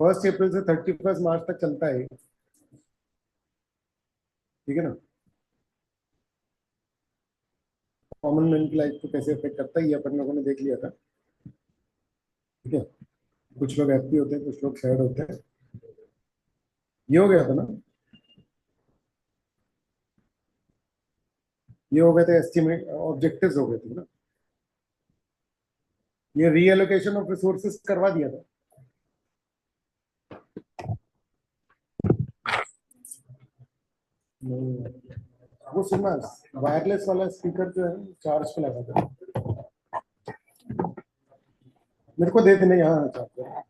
1 अप्रैल से 31 मार्च तक चलता है, ठीक है ना। कॉमन मैन की लाइफ को कैसे अफेक्ट करता है ये अपन लोगों ने देख लिया था, ठीक है। कुछ लोग हैप्पी होते हैं, कुछ लोग सैड होते हैं, ये हो गया था ना। ये हो गए थे एस्टिमेट, ऑब्जेक्टिव्स हो गए थे ना। ये रीएलोकेशन ऑफ रिसोर्सेज करवा दिया था। नहीं, वो सुनना, वायरलेस वाला स्पीकर जो है चार्ज पे लगा था, मेरे को दे देने यहाँ चार्जर।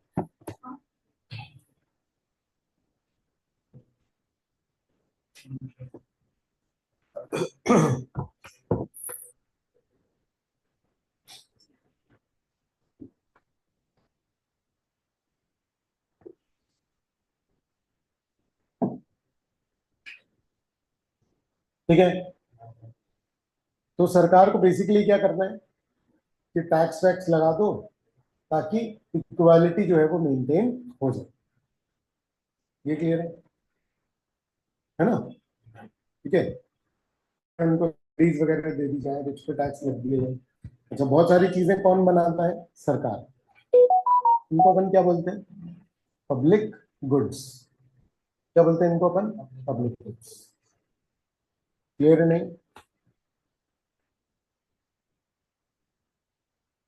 ठीक है, तो सरकार को बेसिकली क्या करना है कि टैक्स वैक्स लगा दो ताकि इक्वालिटी जो है वो मेंटेन हो जाए। ये क्लियर है ना। ठीक है, उनको फीस वगैरह दे दी जाए, रिच पे टैक्स लग दिए जाए। अच्छा, बहुत सारी चीजें कौन बनाता है? सरकार। इनको अपन क्या बोलते हैं? Public goods. क्या बोलते हैं इनको अपन? Public goods. क्लियर है नहीं?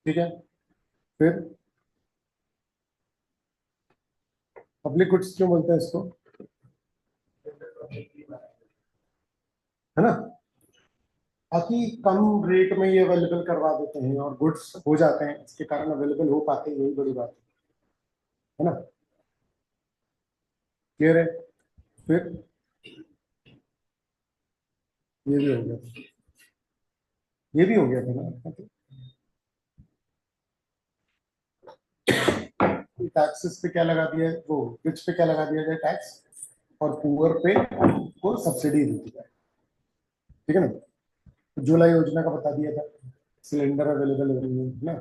ठीक है, फिर पब्लिक गुड्स क्यों बोलते हैं इसको, है ना। ताकि कम रेट में ये अवेलेबल करवा देते हैं और गुड्स हो जाते हैं, इसके कारण अवेलेबल हो पाते हैं, यही बड़ी बात है ना। क्लियर है? फिर ये भी हो गया, ये भी हो गया था ना। टैक्सेस पे क्या लगा दिया है, वो रिच पे क्या लगा दिया जाए टैक्स, और पुअर पे को सब्सिडी दी जाए, ठीक है ना। उज्ज्वला योजना का बता दिया था, सिलेंडर अवेलेबल हो रही है ना।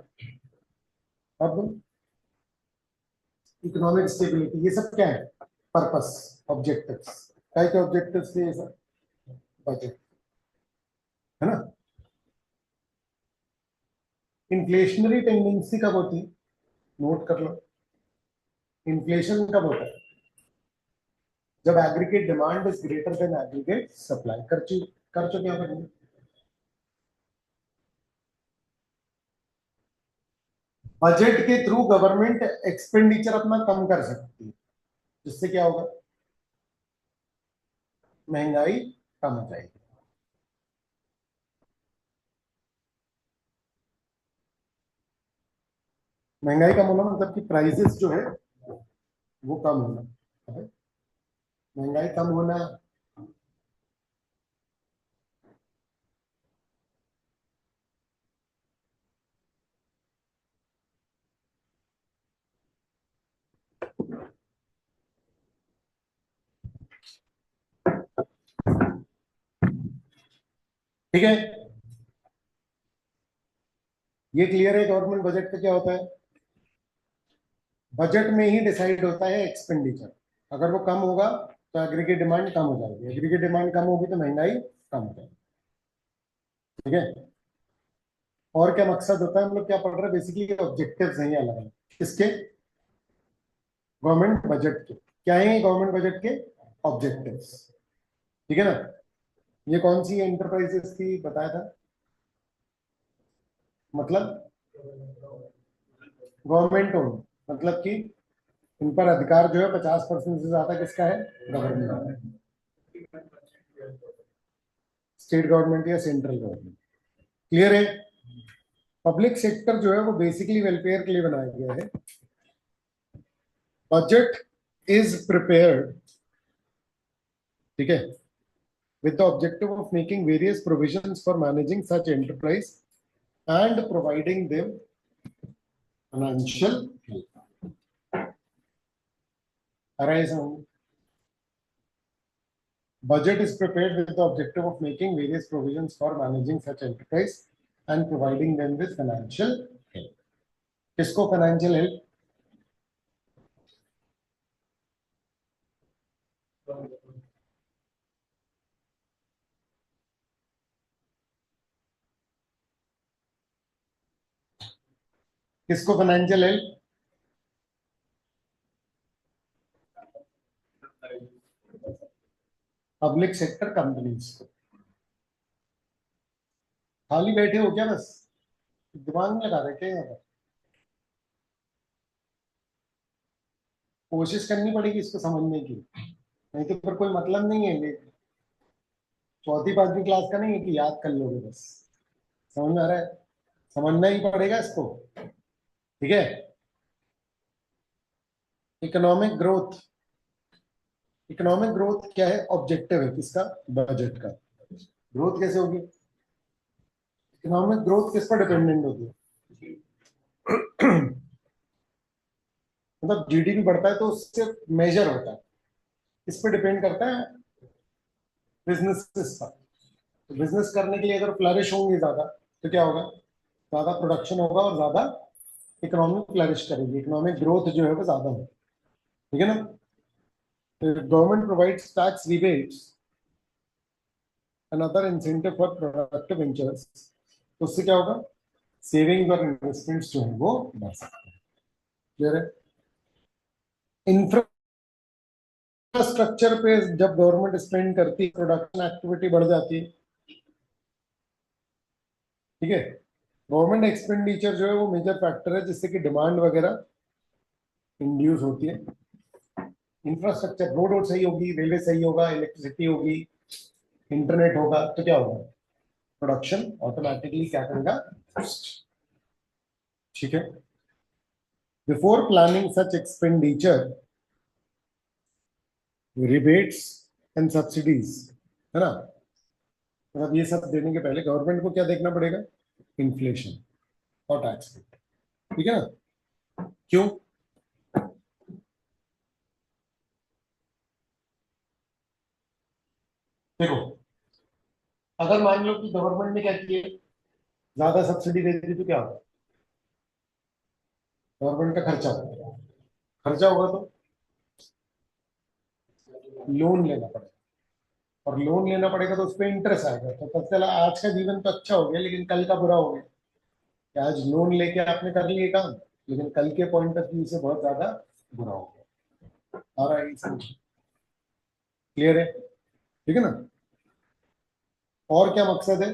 अब इकोनॉमिक स्टेबिलिटी, ये सब क्या है? Purpose, objectives. क्या क्या ऑब्जेक्टिव्स थे ये सब? बजट, है ना। इन्फ्लेशनरी टेंडेंसी कब होती है? नोट कर लो। इन्फ्लेशन कब होता है? जब aggregate demand is greater than aggregate supply. कर चुके हैं अपन। बजट के थ्रू गवर्नमेंट एक्सपेंडिचर अपना कम कर सकती है, जिससे क्या होगा? महंगाई कम हो जाएगी। महंगाई कम होना मतलब कि प्राइसेस जो है वो कम होना। महंगाई कम होना, ठीक है। ये क्लियर है? गवर्नमेंट बजट पे क्या होता है? बजट में ही डिसाइड होता है एक्सपेंडिचर। अगर वो कम होगा तो एग्रीगेट डिमांड कम हो जाएगी, एग्रीगेट डिमांड कम होगी तो महंगाई कम हो जाएगी, ठीक है। और क्या मकसद होता है? हम लोग क्या पढ़ रहे हैं? बेसिकली ऑब्जेक्टिव्स हैं ये अलग अलग, किसके? गवर्नमेंट बजट के। क्या है गवर्नमेंट बजट के? ऑब्जेक्टिव्स, ठीक है ना। ये कौन सी एंटरप्राइजेस थी बताया था? मतलब गवर्नमेंट ओन, मतलब कि इन पर अधिकार जो है 50% से ज्यादा किसका है? गवर्नमेंट, स्टेट गवर्नमेंट या सेंट्रल गवर्नमेंट। क्लियर है? पब्लिक सेक्टर जो है वो बेसिकली वेलफेयर के लिए बनाया गया है। बजट इज प्रिपेयर्ड, ठीक है, with the objective of making various provisions for managing such enterprise and providing them financial help. Arise on budget is prepared with the objective of making various provisions for managing such enterprise and providing them with financial help. किसको financial help? किसको financial help? Public sector companies को। खाली बैठे हो क्या बस? दिमाग में लगा रहे क्या यहाँ पर? कोशिश करनी पड़ेगी इसको समझने की, नहीं तो फिर कोई मतलब नहीं है ये। चौथी पांचवी क्लास का नहीं है कि याद कर लोगे बस। समझ में आ रहा है? समझना ही पड़ेगा इसको। ठीक है। Economic growth. इकोनॉमिक ग्रोथ क्या है? ऑब्जेक्टिव है किसका? बजट का। ग्रोथ कैसे होगी? इकोनॉमिक ग्रोथ किस पर डिपेंडेंट होती है? मतलब जीडीपी बढ़ता है तो उससे मेजर होता है, इस पर डिपेंड करता है बिजनेस पर। तो बिजनेस करने के लिए अगर फ्लरिश होंगे ज्यादा तो क्या होगा? ज्यादा प्रोडक्शन होगा और ज्यादा इकोनॉमी फ्लरिश करेगी, इकोनॉमिक ग्रोथ जो है वो ज्यादा है। ठीक है ना? Government provides tax rebates and other incentive for productive ventures, तो उससे क्या होगा? सेविंग और इन्वेस्टमेंट्स जो है वो बढ़ सकते हैं। क्लियर है? इंफ्रास्ट्रक्चर पे जब गवर्नमेंट स्पेंड करती है, प्रोडक्शन एक्टिविटी बढ़ जाती है। ठीक है। गवर्नमेंट एक्सपेंडिचर जो है वो मेजर फैक्टर है जिससे कि डिमांड वगैरह इंड्यूस होती है। इंफ्रास्ट्रक्चर, रोड रोड सही होगी, रेलवे सही होगा, इलेक्ट्रिसिटी होगी, इंटरनेट होगा, तो क्या होगा? प्रोडक्शन ऑटोमेटिकली क्या करेगा? ठीक है। Before planning such expenditure, rebates and subsidies, है ना? मतलब ये सब देने के पहले गवर्नमेंट को क्या देखना पड़ेगा? इन्फ्लेशन और टैक्स रेट। ठीक है ना? क्यों? देखो, अगर मान लो कि गवर्नमेंट ने क्या किया, ज्यादा सब्सिडी दे दी तो क्या होगा? गवर्नमेंट का खर्चा होगा। खर्चा होगा तो लोन लेना पड़ेगा, और लोन लेना पड़ेगा तो उस पर इंटरेस्ट आएगा। तो पता चला आज का जीवन तो अच्छा हो गया लेकिन कल का बुरा हो गया, कि आज लोन लेके आपने कर लिए काम, लेकिन कल के पॉइंट ऑफ व्यू से बहुत ज्यादा बुरा हो गया। आ रहा है समझ? क्लियर है? ठीक है ना? और क्या मकसद है?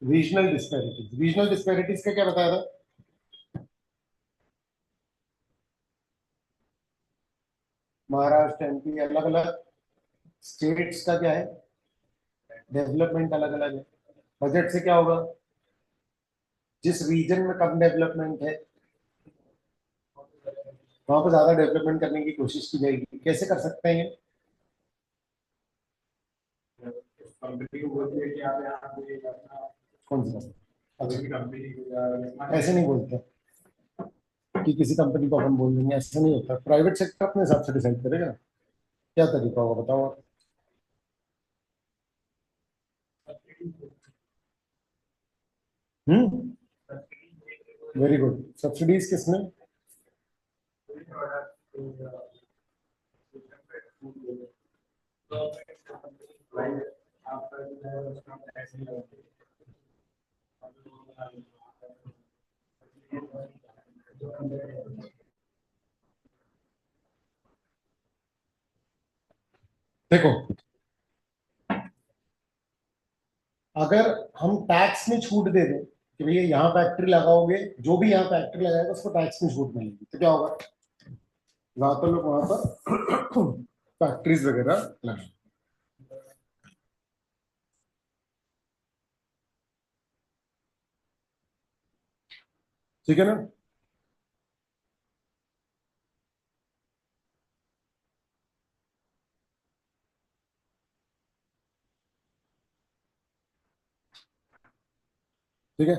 Regional disparities. रीजनल डिस्पैरिटीज का क्या बताया था? महाराष्ट्र, एमपी, अलग अलग स्टेट्स का क्या है? डेवलपमेंट अलग अलग है। बजट से क्या होगा? जिस रीजन में कम डेवलपमेंट है वहां पर ज्यादा डेवलपमेंट करने की कोशिश की जाएगी। कैसे कर सकते हैं? कंपनी को बोलती है कि आप यहाँ पे अपना कौन सी कंपनी? अभी भी कंपनी ऐसे नहीं बोलते कि किसी कंपनी को अपन बोल देंगे, ऐसा नहीं होता। प्राइवेट सेक्टर अपने हिसाब से डिसाइड करेगा। क्या तरीका होगा बताओ आप? Very good. सब्सिडीज किसमें? देखो, अगर हम टैक्स में छूट दे दें कि भैया यहाँ फैक्ट्री लगाओगे, जो भी यहाँ फैक्ट्री लगाएगा उसको टैक्स में छूट मिलेगी, तो क्या होगा? ज्यादातर लोग वहां पर फैक्ट्रीज वगैरह लगाएंगे। ठीक है ना? ठीक है।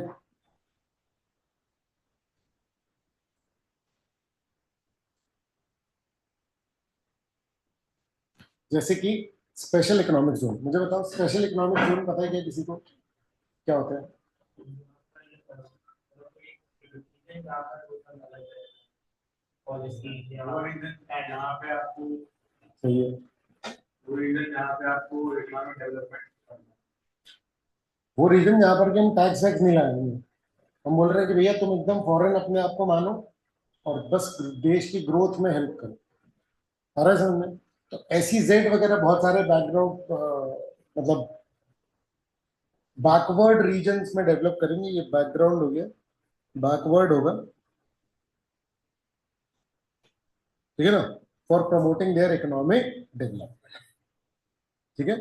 जैसे कि स्पेशल इकोनॉमिक जोन, मुझे बताओ स्पेशल इकोनॉमिक जोन पता है क्या किसी को? क्या होता है? सही है। वो रीजन जहाँ पर कि हम टैक्स वैक्स नहीं लगाएंगे। हम बोल रहे हैं कि भैया तुम एकदम फॉरेन अपने आप को मानो, और बस देश की ग्रोथ में हेल्प करो। आ रहा है समझ में? तो SEZ वगैरह बहुत सारे बैकग्राउंड मतलब बैकवर्ड रीजन्स में डेवलप करेंगे। ये बैकग्राउंड हो गया, बैकवर्ड होगा, ठीक है ना, for promoting their economic development. ठीक है,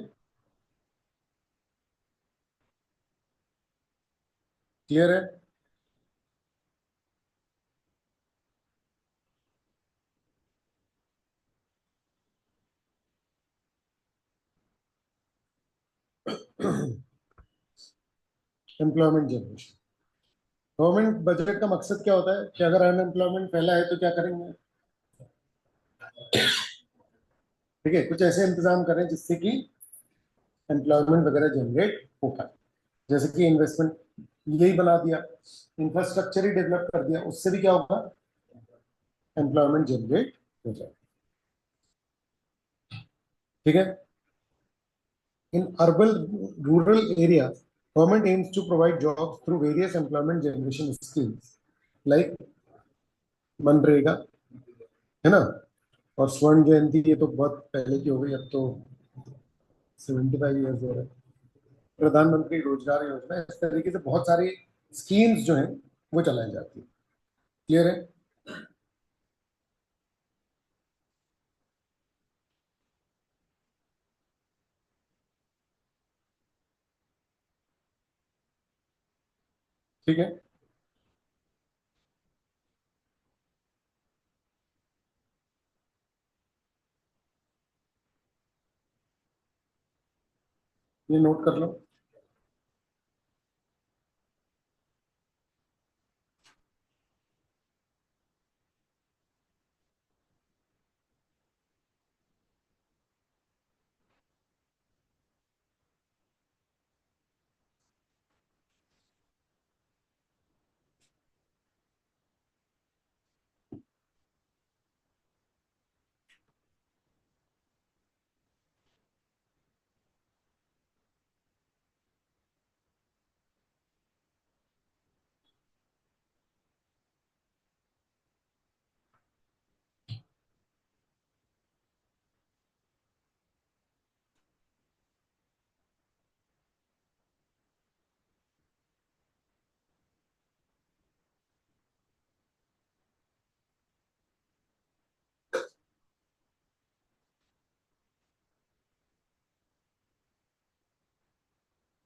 क्लियर है? एम्प्लॉयमेंट जनरेशन, गवर्नमेंट बजट का मकसद क्या होता है कि अगर अनएम्प्लॉयमेंट फैला है तो क्या करेंगे? ठीक है, कुछ ऐसे इंतजाम करें जिससे कि एम्प्लॉयमेंट वगैरह जनरेट हो पाए। जैसे कि इन्वेस्टमेंट यही बना दिया, इंफ्रास्ट्रक्चर ही डेवलप कर दिया, उससे भी क्या होगा? एम्प्लॉयमेंट जनरेट हो जाए। ठीक है, in urban rural area government aims to provide jobs through various employment generation schemes like मनरेगा, है ना, और स्वर्ण जयंती, ये तो बहुत पहले की हो गई, अब तो 75 ईयर्स हो रहे हैं। प्रधानमंत्री रोजगार योजना, इस तरीके से बहुत सारी स्कीम्स जो हैं वो चलाई जाती है। क्लियर है? ठीक है, ये नोट कर लो।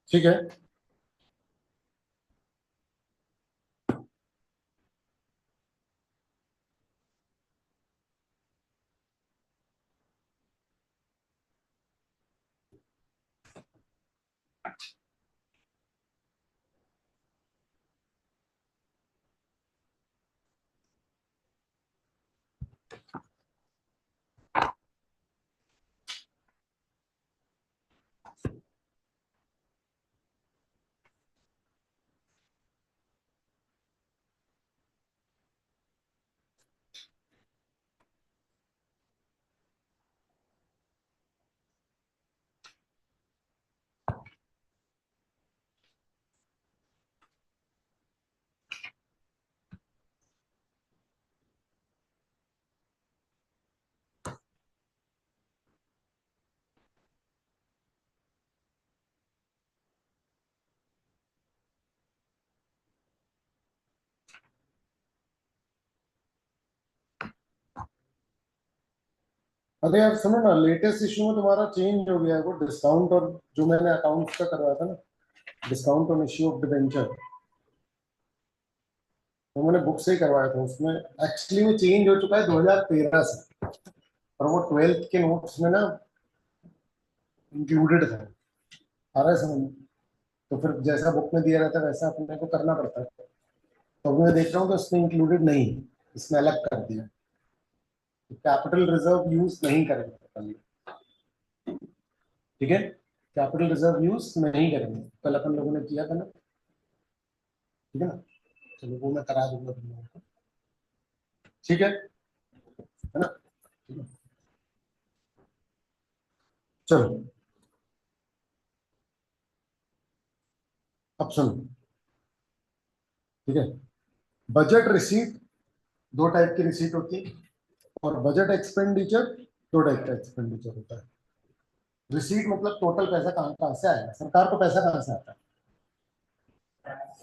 ठीक है, अरे यार सुनो ना, लेटेस्ट इशू में तुम्हारा चेंज हो गया है वो डिस्काउंट, और जो मैंने अकाउंट का करवाया था ना, discount on issue of debenture, वो मैंने बुक से ही करवाया था। उसमें एक्चुअली वो चेंज हो चुका है 2013 से, और वो 12th के नोट्स में ना इंक्लूडेड था। आ रहा है समझ में? तो फिर जैसा बुक में दिया रहता है वैसा अपने को करना पड़ता है। तो अभी मैं देख रहा हूँ कि उसमें इंक्लूडेड नहीं है, इसमें अलग कर दिया। कैपिटल रिजर्व यूज नहीं करेंगे, ठीक है, कैपिटल रिजर्व यूज नहीं करेंगे, कल अपन लोगों ने किया था ना, ठीक है ना। चलो वो मैं करा दूंगा तुम लोगों को, ठीक है ना, ठीक है। चलो अब सुनो, ठीक है, बजट रिसीट दो टाइप की रिसीट होती है, और बजट एक्सपेंडिचर दो टाइप का एक्सपेंडिचर होता है। रिसीट मतलब टोटल पैसा कहाँ कहाँ से आएगा, सरकार को पैसा कहाँ से आता है,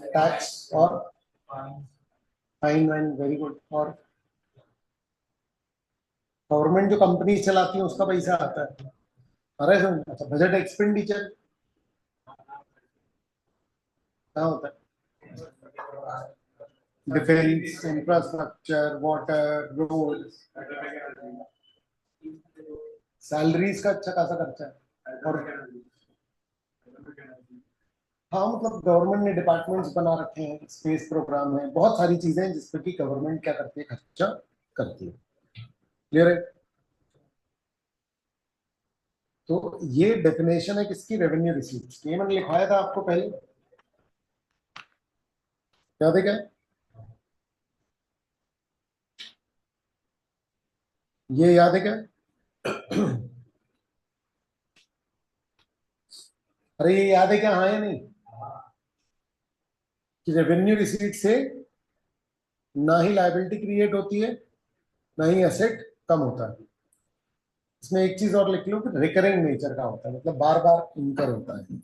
टैक्स और फाइन वाइन, वेरी गुड। और गवर्नमेंट जो कंपनी चलाती है उसका पैसा आता है। अरे अच्छा, बजट एक्सपेंडिचर क्या होता है, defence, infrastructure, water, road, salaries का अच्छा खासा खर्चा है। और हाँ, मतलब गवर्नमेंट ने डिपार्टमेंट्स बना रखे हैं, स्पेस प्रोग्राम है, बहुत सारी चीजें हैं जिसपे कि गवर्नमेंट क्या करती है, खर्चा करती है। क्लियर है? तो ये डेफिनेशन है किसकी, रेवेन्यू रिसीट्स। ये मैंने लिखवाया था आपको पहले, याद है क्या? ये याद है क्या? अरे ये याद है क्या, हाँ या नहीं, कि रेवेन्यू रिसीट से ना ही लायबिलिटी क्रिएट होती है, ना ही एसेट कम होता है। इसमें एक चीज और लिख लो कि रिकरिंग नेचर का होता है, मतलब बार बार इनकर होता है।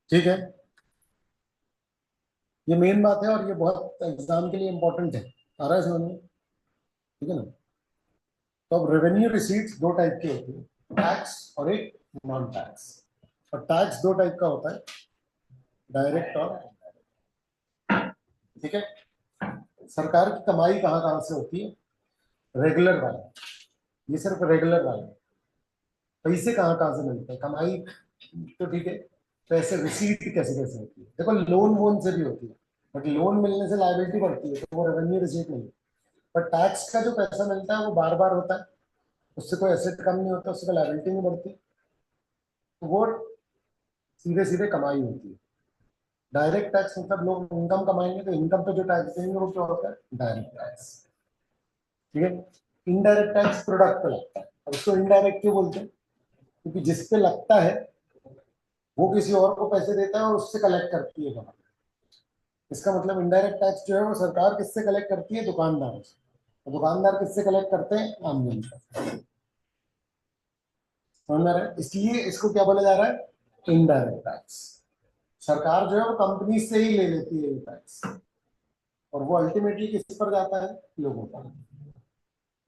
ठीक है, ये मेन बात है और ये बहुत एग्जाम के लिए इंपॉर्टेंट है। आ रहा है समझ में? ठीक है ना? तो अब रेवेन्यू रिसीट्स दो टाइप की होती है, टैक्स और एक नॉन टैक्स। और टैक्स दो टाइप का होता है, डायरेक्ट और, ठीक है। सरकार की कमाई कहाँ कहाँ से होती है, रेगुलर वाला, ये सिर्फ रेगुलर वाला है। पैसे कहाँ कहाँ से मिलते हैं, कमाई तो ठीक है, पैसे रिसीट कैसे कैसे होती है, देखो लोन वोन से भी होती है, बट लोन मिलने से लायबिलिटी बढ़ती है, तो वो रेवेन्यू रिसीट नहीं है। पर टैक्स का जो पैसा मिलता है वो बार बार होता है, उससे कोई एसेट कम नहीं होता, उससे कोई लायबिलिटी नहीं बढ़ती, तो वो सीधे सीधे कमाई होती है। डायरेक्ट टैक्स मतलब लोग इनकम कमाएंगे तो इनकम पे जो टैक्स देंगे वो क्या होता है, डायरेक्ट टैक्स। ठीक है। इनडायरेक्ट टैक्स प्रोडक्ट पे लगता है, अब उसको इनडायरेक्ट क्यों बोलते हैं, क्योंकि जिस पे लगता है वो किसी और को पैसे देता है और उससे कलेक्ट करती है गवर्नमेंट। इसका मतलब इनडायरेक्ट टैक्स जो है वो सरकार किससे कलेक्ट करती है, दुकानदारों से। तो दुकानदार किससे कलेक्ट करते हैं, आम जनता से। समझ में आ रहा है? इसलिए इसको क्या बोला जा रहा है, इनडायरेक्ट टैक्स। सरकार जो है वो कंपनी से ही ले लेती है ये टैक्स, और वो अल्टीमेटली किस पर जाता है, लोगों पर।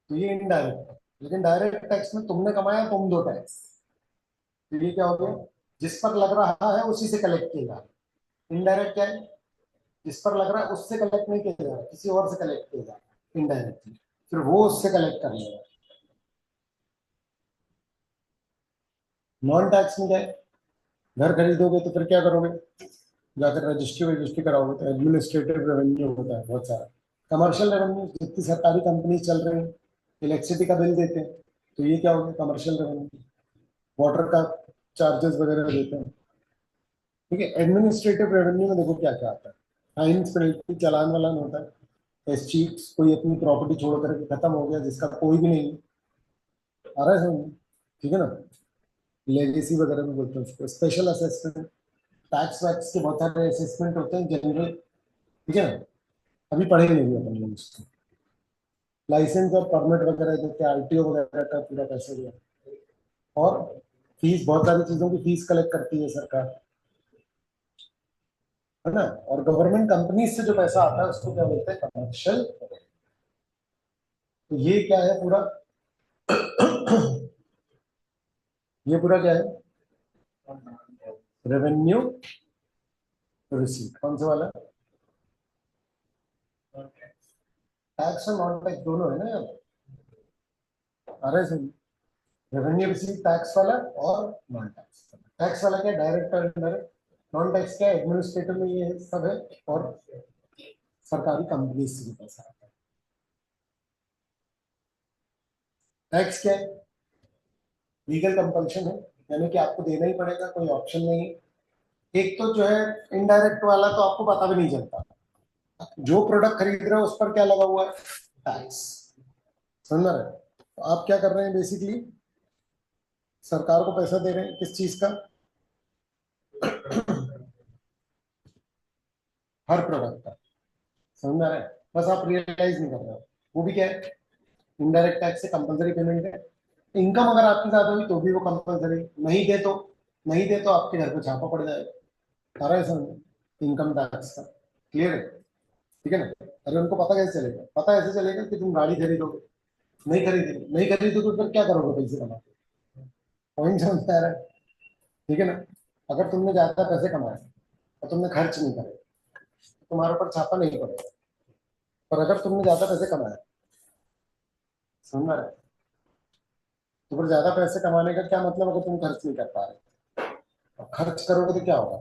तो ये इनडायरेक्ट है। लेकिन डायरेक्ट टैक्स में तुमने कमाया, तुम दो टैक्स। तो ये क्या हो गया, जिस पर लग रहा है उसी से कलेक्ट किया जा रहा है। इनडायरेक्ट क्या है, जिस पर लग रहा है उससे कलेक्ट नहीं किया जा रहा, किसी और से कलेक्ट किया जा रहा है इनडायरेक्टली, फिर वो उससे कलेक्ट कर लेगा। नॉन टैक्स में क्या है, घर खरीदोगे तो फिर क्या करोगे, जाकर रजिस्ट्री रजिस्ट्री कराओगे, तो एडमिनिस्ट्रेटिव रेवेन्यू होता है बहुत सारा। कमर्शियल रेवेन्यू, जितनी सरकारी कंपनी चल रही है, इलेक्ट्रिसिटी का बिल देते हैं, तो ये क्या हो गया, कमर्शियल रेवेन्यू। वाटर का चार्जेस वगैरह देते हैं। ठीक है। एडमिनिस्ट्रेटिव रेवेन्यू में देखो क्या क्या आता है, फाइन्स, पेनल्टी, चालान वालान होता है, चीट्स, कोई अपनी प्रॉपर्टी छोड़ करके खत्म हो गया जिसका कोई भी नहीं है, आ रहा है समझ में? ठीक है ना? लेगेसी वगैरह में बोलते हैं उसको, स्पेशल असेसमेंट, टैक्स वैक्स के बहुत सारे असेसमेंट होते हैं जनरल। ठीक है ना? अभी पढ़ेंगे नहीं अपन लोग इसको। लाइसेंस और परमिट वगैरह देते हैं, आरटीओ वगैरह का पूरा पैसा दिया। और फीस, बहुत सारी चीजों की फीस कलेक्ट करती है सरकार, है ना? और गवर्नमेंट कंपनी से जो पैसा आता है उसको क्या बोलते हैं, कमर्शियल। तो ये क्या है पूरा, ये पूरा क्या है, रेवेन्यू रिसीट। कौन सा वाला, टैक्स और नॉन टैक्स दोनों है ना यहाँ पे। अरे सुन, रेवेन्यू रिसीट टैक्स वाला और नॉन टैक्स। टैक्स वाला क्या, डायरेक्ट और इनडायरेक्ट। नॉन टैक्स क्या, एडमिनिस्ट्रेटिव में ये सब है, और सरकारी कंपनी से भी पैसा आता है। टैक्स क्या है, लीगल कंपल्शन है, यानी कि आपको देना ही पड़ेगा, कोई ऑप्शन नहीं है। एक तो जो है इनडायरेक्ट वाला, तो आपको पता भी नहीं चलता जो प्रोडक्ट खरीद रहे हो उस पर क्या लगा हुआ है, टैक्स। समझ रहे हैं? तो आप क्या कर रहे हैं बेसिकली, सरकार को पैसा दे रहे हैं किस चीज का, हर प्रोडक्ट का। समझ में आ रहा है? बस आप रियलाइज नहीं कर रहे हो। वो भी क्या है, इनडायरेक्ट टैक्स से कंपलसरी पेमेंट है। इनकम अगर आपकी ज्यादा हुई तो भी वो कंपलसरी, नहीं दे तो आपके घर पे छापा पड़ जाएगा। आ रहा है समझ, इनकम टैक्स का। क्लियर है? ठीक है ना? अरे उनको पता कैसे चलेगा, पता ऐसे चलेगा कि तुम गाड़ी खरीदोगे, नहीं खरीदोगे तो फिर क्या करोगे पैसे कमा के? पॉइंट समझ में आ रहा है? ठीक है ना? अगर तुमने ज्यादा पैसे कमाए और तुमने खर्च नहीं करे, तो तुम्हारे ऊपर छापा नहीं पड़ेगा। पर अगर तुमने ज्यादा पैसे कमाए, समझ में आ रहा है? तो फिर ज्यादा पैसे कमाने का क्या मतलब अगर तुम खर्च नहीं कर पा रहे? और खर्च करोगे तो क्या होगा,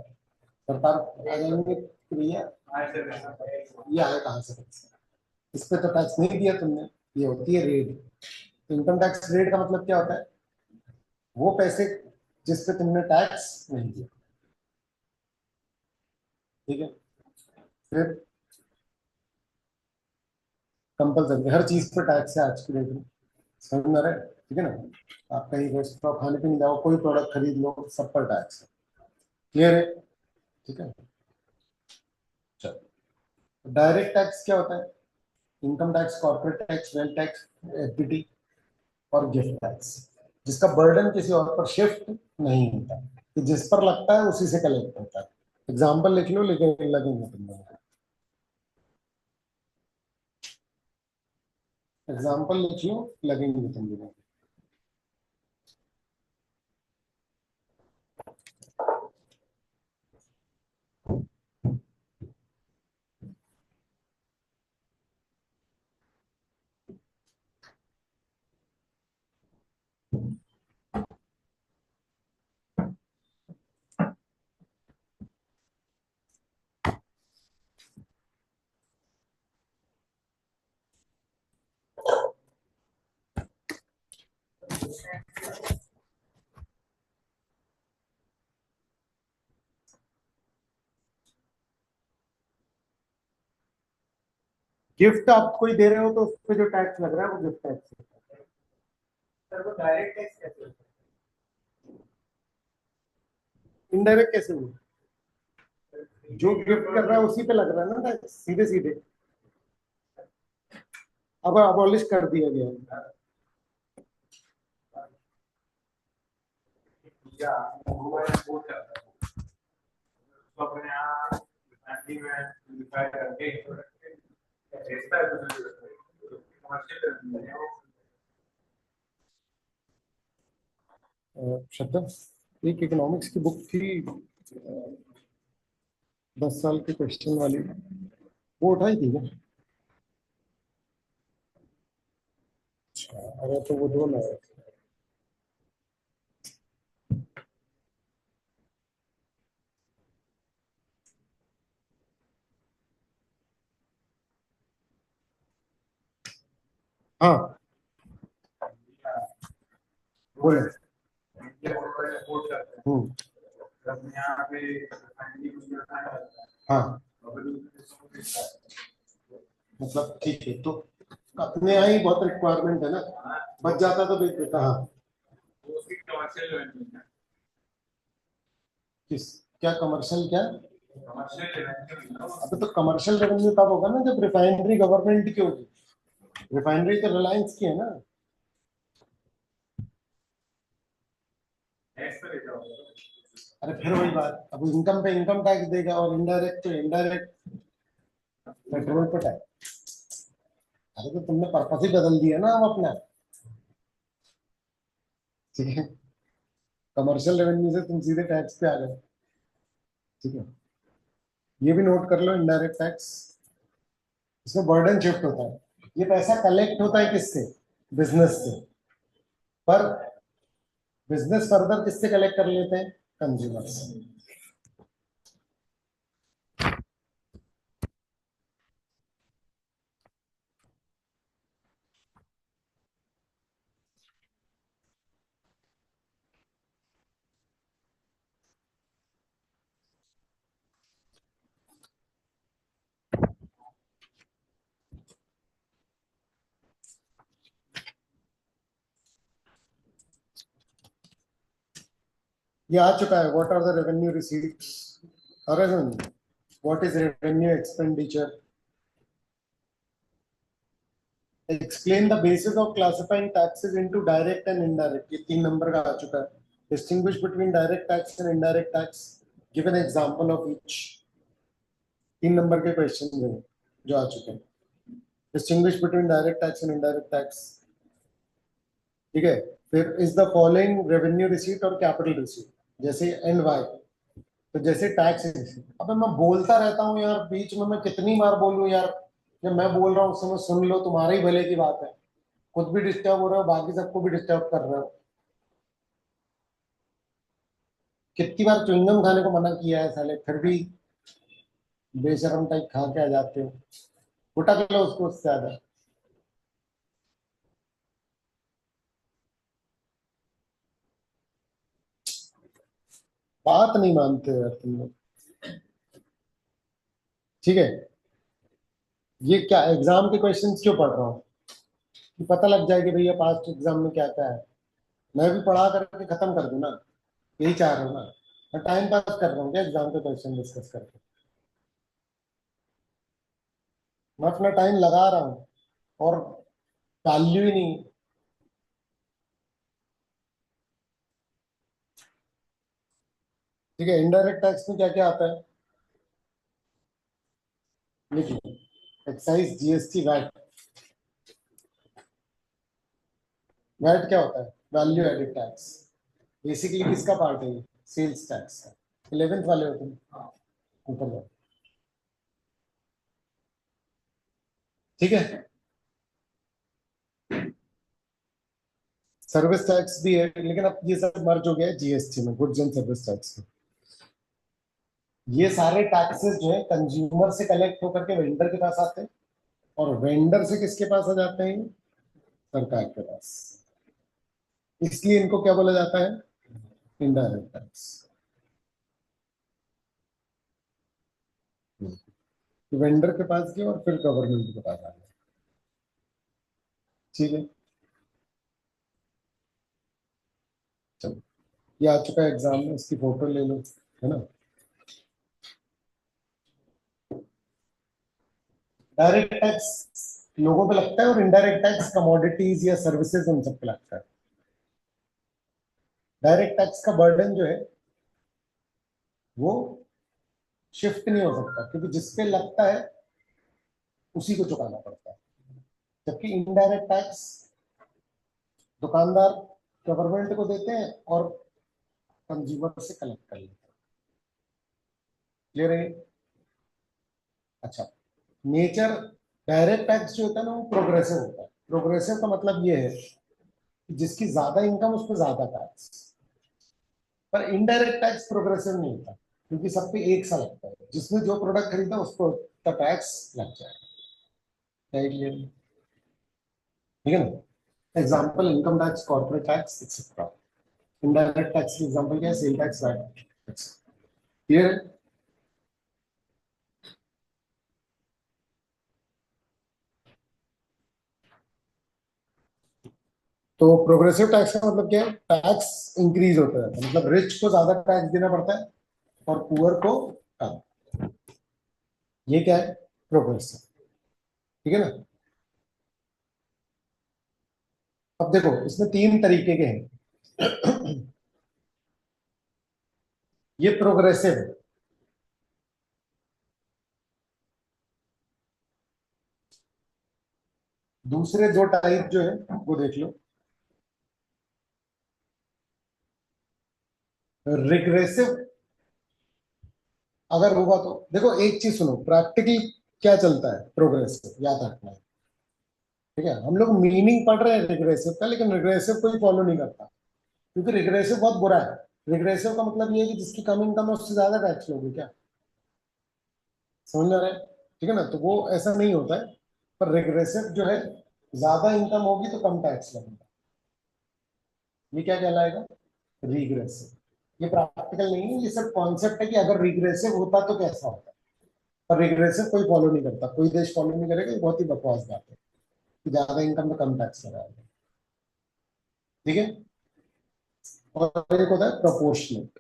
सरकार आ जाएंगे कि भैया ये आया कहाँ से पैसे, इस पे तो टैक्स नहीं दिया तुमने। ये होती है रेट। इनकम टैक्स रेट का मतलब क्या होता है, वो पैसे जिस पे तुमने टैक्स नहीं दिया। ठीक है? फिर कंपलसरी हर चीज पर टैक्स है आज की डेट में। समझ में आ रहा है? ठीक है ना? आप कहीं रेस्टोरेंट खाने पीने जाओ, कोई प्रोडक्ट खरीद लो, सब पर टैक्स है। क्लियर है? ठीक है, चलो। डायरेक्ट टैक्स क्या होता है, income tax, corporate tax, wealth tax, FDT और गिफ्ट टैक्स, जिसका बर्डन किसी और पर शिफ्ट नहीं होता, कि जिस पर लगता है उसी से कलेक्ट होता है। एग्जाम्पल लिख लो, लेकिन लगेंगे तुम लोग। एग्जाम्पल लिख लो, लगेंगे तुम लोग। गिफ्ट आप कोई दे रहे हो तो उस पर जो टैक्स लग रहा है वो गिफ्ट टैक्स है। सर वो डायरेक्ट टैक्स कैसे होता है, इनडायरेक्ट कैसे हुआ? जो गिफ्ट कर रहा है उसी पे लग रहा है ना टैक्स, सीधे सीधे। अब अबॉलिश कर दिया गया है। या वो वो करता है, तो अपने यहाँ फैमिली में डिफाइड करके भेजता है कमर्शियल। श्रद्धा, एक इकोनॉमिक्स की बुक थी, 10 साल के क्वेश्चन वाली, वो उठाई थी क्या? अच्छा, अरे तो वो दो ना। हाँ, बोले। हम्म। हाँ, मतलब ठीक है, तो अपने यहाँ ही बहुत रिक्वायरमेंट है ना, बच जाता तो बेच देता। हाँ, किस, क्या कमर्शियल क्या? अबे तो कमर्शियल रेवेन्यू तब होगा ना जब रिफाइनरी गवर्नमेंट की होगी। रिफाइनरी तो रिलायंस की है ना। अरे फिर वही बात, अब इनकम पे इनकम टैक्स देगा और इनडायरेक्ट तो इनडायरेक्ट, पेट्रोल पे टैक्स। अरे तो तुमने पर्पस ही बदल दिया ना अब अपना। ठीक है, कमर्शियल रेवेन्यू से तुम सीधे टैक्स पे आ गए। ठीक है, ये भी नोट कर लो, इनडायरेक्ट टैक्स, इसमें बर्डन शिफ्ट होता है। ये पैसा कलेक्ट होता है किससे, बिजनेस से। पर बिजनेस फर्दर किससे कलेक्ट कर लेते हैं, कंज्यूमर से। ये आ चुका है, what are the revenue receipts, और what is revenue expenditure, explain the basis of classifying taxes into direct and indirect, ये 3 नंबर का आ चुका है। Distinguish between direct tax and indirect tax, give an example of each. 3 number के question हैं जो आ चुके हैं। Distinguish between direct tax and indirect tax, ठीक है। फिर is the following revenue receipt और कैपिटल रिसीट, जैसे एंड वाई, तो जैसे टैक्स रिसीट। अब मैं बोलता रहता हूँ यार, बीच में मैं कितनी बार बोलूँ यार, जब मैं बोल रहा हूँ उस समय सुन लो, तुम्हारे ही भले की बात है। खुद भी डिस्टर्ब हो रहे हो, बाकी सबको भी डिस्टर्ब कर रहे हो। कितनी बार च्युइंगम खाने को मना किया है साले, फिर भी बेशरम टाइप खा के आ जाते हो। उठा लो उसको, उससे ज्यादा। बात नहीं मानते हो यार तुम लोग, ठीक है। ये क्या एग्जाम के क्वेश्चंस क्यों पढ़ रहा हूँ, कि पता लग जाए कि भैया पास्ट एग्जाम में क्या क्या है। मैं भी पढ़ा करके खत्म कर दूं ना, यही चाह रहा हूँ ना। मैं टाइम पास कर रहा हूँ क्या एग्जाम के क्वेश्चन डिस्कस करके? मैं अपना टाइम लगा रहा हूँ, और वैल्यू ही नहीं। ठीक है, इनडायरेक्ट टैक्स में क्या क्या आता है, लिखिए। Excise, GST, VAT. वैट क्या होता है? Value added tax. बेसिकली किसका पार्ट है ये? सेल्स टैक्स का। 11th वाले होते हैं ऊपर जाओ। ठीक है, सर्विस टैक्स भी है, लेकिन अब ये सब मर्ज हो गया है जीएसटी में, गुड्स एंड सर्विस टैक्स में। ये सारे टैक्सेस जो है कंज्यूमर से कलेक्ट होकर के वेंडर के पास आते हैं, और वेंडर से किसके पास आ जाते हैं? सरकार के पास। इसलिए इनको क्या बोला जाता है? Indirect tax. वेंडर के पास गए और फिर गवर्नमेंट के पास आ गए, ठीक है। चलो, ये आ चुका है एग्जाम में, इसकी फोटो ले लो, है ना। डायरेक्ट टैक्स लोगों पे लगता है, और इनडायरेक्ट टैक्स कमोडिटीज या सर्विसेज उन सब पे लगता है। डायरेक्ट टैक्स का बर्डन जो है वो शिफ्ट नहीं हो सकता, क्योंकि जिसपे लगता है उसी को चुकाना पड़ता है। जबकि इनडायरेक्ट टैक्स दुकानदार गवर्नमेंट को देते हैं और कंज्यूमर से कलेक्ट कर लेते हैं। क्लियर है? अच्छा, नेचर डायरेक्ट टैक्स जो होता है ना, वो प्रोग्रेसिव होता है। प्रोग्रेसिव का मतलब ये है कि जिसकी ज्यादा इनकम उस पर ज्यादा टैक्स। पर इनडायरेक्ट टैक्स प्रोग्रेसिव नहीं होता, क्योंकि सब पे एक सा लगता है। जिसने जो प्रोडक्ट खरीदा उस पर टैक्स लग जाएगा। क्लियर? ठीक है ना। Example, income tax, corporate tax etcetera. Indirect tax की एग्जाम्पल क्या है? Sale tax, VAT. क्लियर है? तो प्रोग्रेसिव टैक्स का मतलब क्या है? टैक्स इंक्रीज होता है, मतलब रिच को ज्यादा टैक्स देना पड़ता है और पुअर को कम। ये क्या है? प्रोग्रेसिव। ठीक है ना। अब देखो, इसमें 3 तरीके के हैं। ये प्रोग्रेसिव है। दूसरे 2 टाइप जो है वो देख लो। रिग्रेसिव अगर होगा तो देखो, एक चीज सुनो, प्रैक्टिकली क्या चलता है प्रोग्रेसिव, याद रखना है। ठीक है, हम लोग मीनिंग पढ़ रहे हैं रिग्रेसिव का, लेकिन रिग्रेसिव कोई फॉलो नहीं करता, क्योंकि रिग्रेसिव बहुत बुरा है। रिग्रेसिव का मतलब ये है कि जिसकी कम इनकम है उससे ज्यादा टैक्स लोगे क्या? समझ में आ रहा है? ठीक है ना, तो वो ऐसा नहीं होता है। पर रिग्रेसिव जो है, ज्यादा इनकम होगी तो कम टैक्स लगेगा। ये क्या कहलाएगा? रिग्रेसिव। ये प्रैक्टिकल नहीं है, ये सिर्फ कॉन्सेप्ट है कि अगर रिग्रेसिव होता तो कैसा होता। पर रिग्रेसिव कोई फॉलो नहीं करता, कोई देश फॉलो नहीं करेगा, ये बहुत ही बकवास बात है कि ज्यादा इनकम में कम टैक्स लगाएगा। ठीक है। और एक होता है प्रोपोर्शनेट।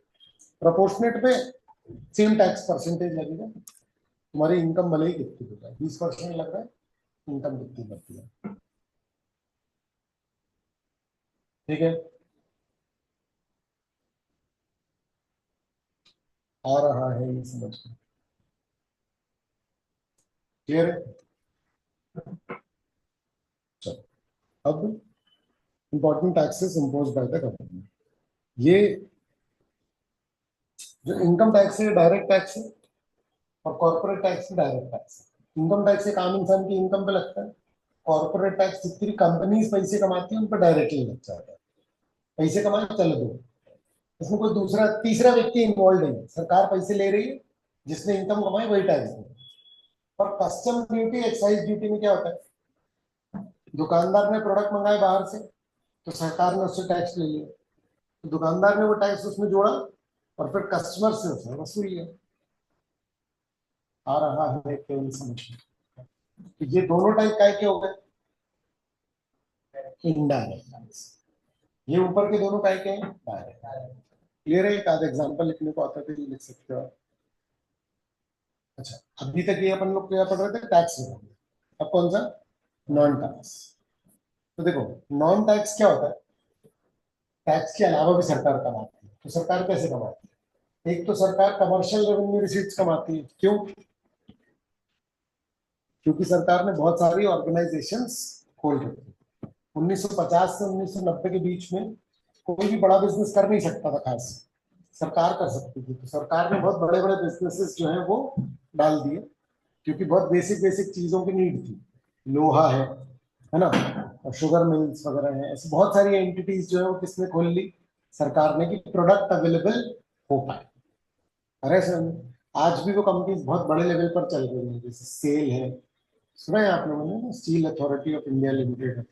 प्रोपोर्शनेट में सेम टैक्स परसेंटेज लगेगा, तुम्हारी इनकम भले ही कितनी हो जाए, 20% लग रहा है, इनकम कितनी लगती है। ठीक है, आ रहा है ये समझ में? क्लियर है? चलो, अब important taxes impose by the government. ये जो इनकम टैक्स है डायरेक्ट टैक्स है, और कॉर्पोरेट टैक्स डायरेक्ट टैक्स है। इनकम टैक्स एक आम इंसान की इनकम पे लगता है। कॉर्पोरेट टैक्स जितनी कंपनीज पैसे कमाती है उन पर डायरेक्टली लग जाता है। पैसे कमाए चलो दो, इसमें कोई दूसरा तीसरा व्यक्ति इन्वॉल्व नहीं है, सरकार पैसे ले रही है, जिसने इनकम कमाई वही टैक्स दे। और कस्टम ड्यूटी एक्साइज ड्यूटी में क्या होता है, दुकानदार ने प्रोडक्ट मंगाए बाहर से, तो सरकार ने उससे टैक्स ले लिया, तो दुकानदार ने वो टैक्स उसमें जोड़ा और फिर कस्टमर से उसने वसूल लिया। आ रहा है केवल समझ में? तो ये दोनों टाइप काय के हो गए, इनडायरेक्ट टैक्स। ये ऊपर के दोनों काय के हैं, डायरेक्ट। क्लियर है? एक आध एग्जांपल लिखने को आता है तो ये लिख सकते हो आप। अच्छा, अभी तक ये अपन लोग क्या पढ़ रहे थे, टैक्स रिफॉर्म। अब कौन सा, नॉन टैक्स। तो देखो, नॉन टैक्स क्या होता है, टैक्स के अलावा भी सरकार कमाती है। तो सरकार कैसे कमाती है, एक तो सरकार कमर्शियल रेवेन्यू रिसीट्स कमाती है। क्यों? क्योंकि सरकार ने बहुत सारी ऑर्गेनाइजेशंस खोल रखी है। 1950 से 1990 के बीच में कोई भी बड़ा बिजनेस कर नहीं सकता था खास, सरकार कर सकती थी। तो सरकार ने बहुत बड़े बड़े बिजनेसेस जो है वो डाल दिए, क्योंकि बहुत बेसिक बेसिक चीजों की नीड थी। लोहा है ना, और शुगर मिल्स वगैरह है, ऐसी बहुत सारी एंटिटीज जो है वो किसने खोल ली, सरकार ने, कि प्रोडक्ट अवेलेबल हो पाए। अरे सर, आज भी वो कंपनीज बहुत बड़े लेवल पर चल रही है, जैसे सेल है, सुना है आप लोगों ने ना, steel authority of India limited,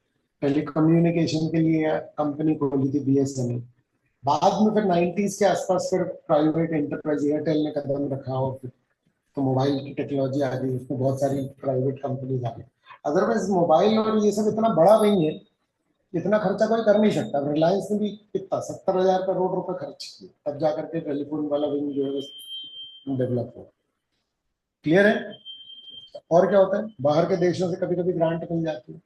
telecommunication के लिए कंपनी खोली थी बीएसएनएल। बाद में फिर 90s के आसपास फिर प्राइवेट एंटरप्राइज एयरटेल ने कदम रखा, और फिर तो मोबाइल की टेक्नोलॉजी आ गई, उसमें बहुत सारी प्राइवेट कंपनीज आ गई। अदरवाइज मोबाइल और ये सब इतना बड़ा नहीं है, इतना खर्चा कोई कर नहीं सकता। रिलायंस ने भी कितना 70,000 करोड़ रुपए खर्च किए, तब जाकर के टेलीफोन वाला विंग जो है डेवलप हो। क्लियर है? और क्या होता है, बाहर के देशों से कभी कभी ग्रांट मिल जाती है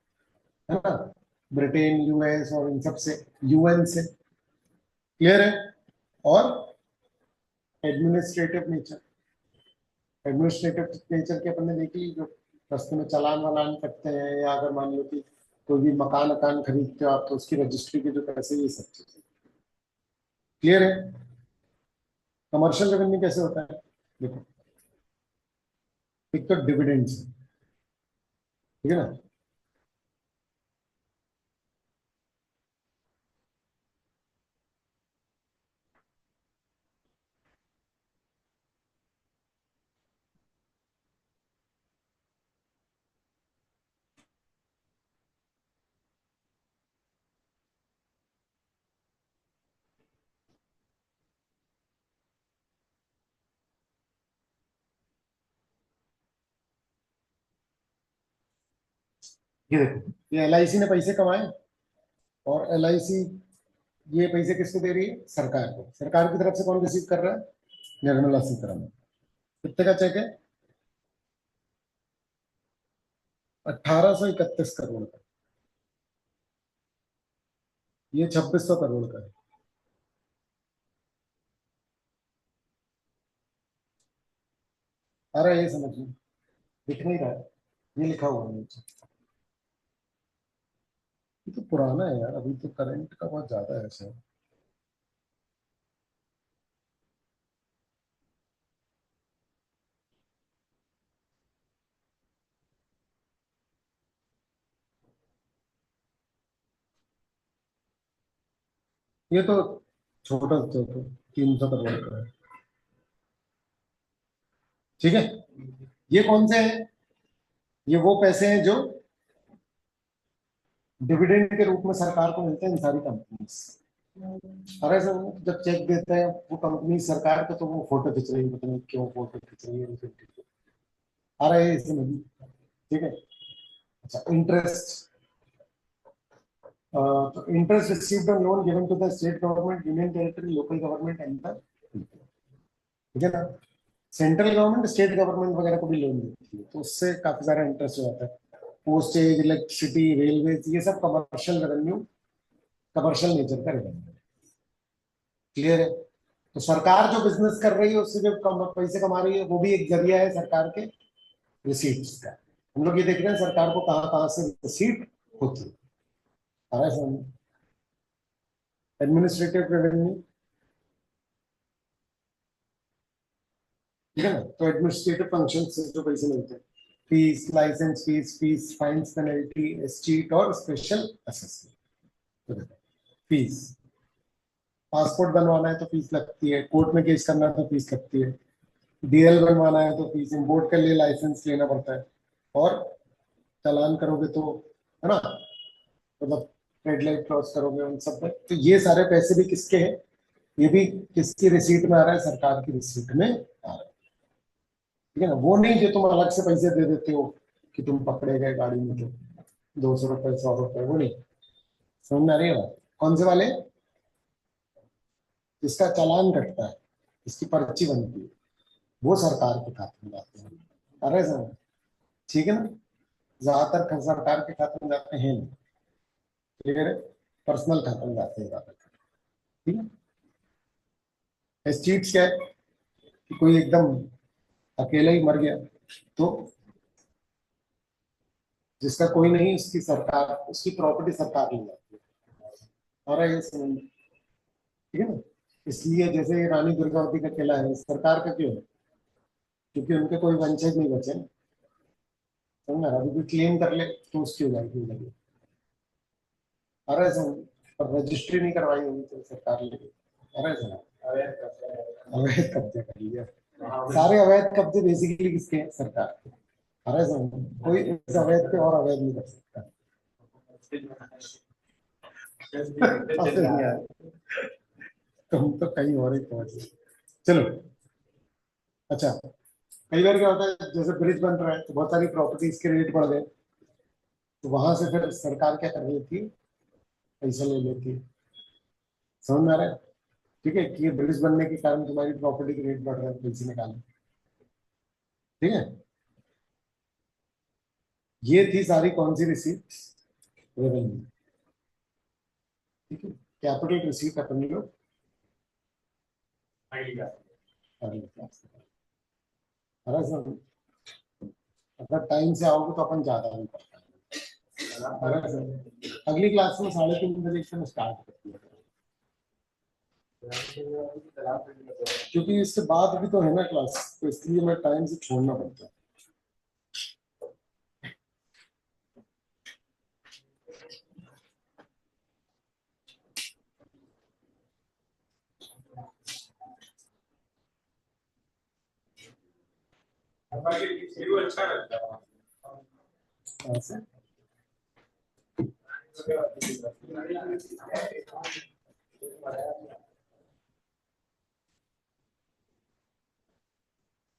ना, ब्रिटेन, यूएस और इन सब से, यूएन से। क्लियर है? और एडमिनिस्ट्रेटिव नेचर, एडमिनिस्ट्रेटिव नेचर के अपन ने देखी, जो रास्ते में चालान वालान कटते हैं, या अगर मान लो कि कोई भी मकान अकान खरीदते हो आप, तो उसकी रजिस्ट्री के जो पैसे, ये सब चीजें। क्लियर है? कमर्शियल रेवेन्यू कैसे होता है, देखो, एक तो डिविडेंड्स, ठीक है ना। ये देखो, ये एलआईसी ने पैसे कमाए, और एलआईसी ये पैसे किसको दे रही है, सरकार को। सरकार की तरफ से कौन रिसीव कर रहा है, निर्मला सीतारमण। कितने का चेक है, 1831 करोड़ का। ये 2600 करोड़ का है। अरे ये समझ लो, दिख नहीं रहा है, ये लिखा हुआ है नीचे। ये तो पुराना है यार, अभी तो करंट का बहुत ज्यादा है सर। ये तो छोटा तो 300 करोड़ का है। ठीक है, ये कौन से हैं, ये वो पैसे हैं जो डिविडेंड के रूप में सरकार को मिलते हैं, इन सारी कंपनी। अरे सर, जब चेक देते हैं वो कंपनी सरकार को, तो वो फोटो खींच रही है, पता नहीं क्यों फोटो खींच रही है। अरे इसे नहीं, ठीक है। अच्छा, इंटरेस्ट, तो interest received on loan given to the state government, union territory, local government and the, ठीक है ना। सेंट्रल गवर्नमेंट स्टेट गवर्नमेंट वगैरह को भी लोन देती है, तो उससे काफी सारा इंटरेस्ट हो जाता है। पोस्टेज, इलेक्ट्रिसिटी, रेलवे, ये सब कमर्शियल रेवेन्यू, कमर्शियल नेचर का रेवेन्यू। क्लियर है। तो सरकार जो बिजनेस कर रही है उससे जो पैसे कमा रही है वो भी एक जरिया है सरकार के रिसीट्स का। हम लोग ये देख रहे हैं सरकार को कहां कहां से रिसीट होती है। एडमिनिस्ट्रेटिव रेवेन्यू, ठीक है ना। तो एडमिनिस्ट्रेटिव फंक्शन से जो पैसे मिलते हैं, fees, licence fees, fees, fines, penalty, escheat और स्पेशल असेसमेंट। फीस, पासपोर्ट बनवाना है तो फीस लगती है, कोर्ट में केस करना है तो फीस लगती है, डीएल बनवाना है तो फीस, इंपोर्ट के लिए लाइसेंस लेना पड़ता है, और चालान करोगे तो, है ना, मतलब रेड लाइट क्रॉस करोगे उन सब पे, तो ये सारे पैसे भी किसके हैं, ये भी किसकी रिसीट में आ रहा है, सरकार की रिसीट में आ रहा है। ठीक है ना। वो नहीं जो तुम अलग से पैसे दे देते हो कि तुम पकड़े गए गाड़ी में तो 200 रुपए, 100 रुपए, वो नहीं। समझ में आ रही है बात। कौन से वाले, जिसका चालान कटता है, जिसकी पर्ची बनती है, वो सरकार के खाते में जाते हैं। अरे सर, ठीक है ना। ज्यादातर सरकार के खाते में जाते हैं नहीं, क्लियर है। पर्सनल खाते में जाते हैं ज्यादातर। ठीक है। एस्टीट्स क्या है कि कोई एकदम अकेला ही मर गया तो जिसका कोई नहीं, उसकी सरकार, उसकी प्रॉपर्टी सरकार ले जाती है। और ये समझ, ठीक है ना। इसलिए जैसे रानी दुर्गावती का किला है, सरकार का क्यों है, क्योंकि उनके कोई वंशज नहीं बचे ना। समझ ना, अभी कोई क्लेम कर ले तो उसकी हो जाएगी लगी। अरे समझ, पर रजिस्ट्री नहीं करवाई होगी तो सरकार ले गई। अरे समझ, अवैध कब्जे कर लिया। सारे अवैध कब्जे बेसिकली किसके हैं, सरकार के। अरे समझ, कोई इस अवैध पे और अवैध नहीं कर सकता। अरे यार, तुम तो कहीं और ही पहुंच गए। चलो, अच्छा। कई बार क्या होता है, जैसे ब्रिज बन रहा है तो बहुत सारी प्रॉपर्टीज के रेट बढ़ गए, तो वहां से फिर सरकार क्या कर लेती है, पैसा ले लेती है। समझ में आ रहा है। ठीक है, कि ये ब्रिज बनने के कारण तुम्हारी प्रॉपर्टी के रेट बढ़ रहे हैं, पैसे निकालो। ठीक है। ये थी सारी कौन सी रिसीट, रेवेन्यू। ठीक है। कैपिटल रिसीट अपन लोग अगले क्लास में। अरे सर, अगर टाइम से आओगे तो अपन ज्यादा नहीं कर पाएंगे। अरे सर, अगली क्लास में 3:30 बजे से स्टार्ट करती है, क्योंकि इससे बाद भी तो है ना क्लास, तो इसलिए मैं टाइम से छोड़ना पड़ता है। ऐसे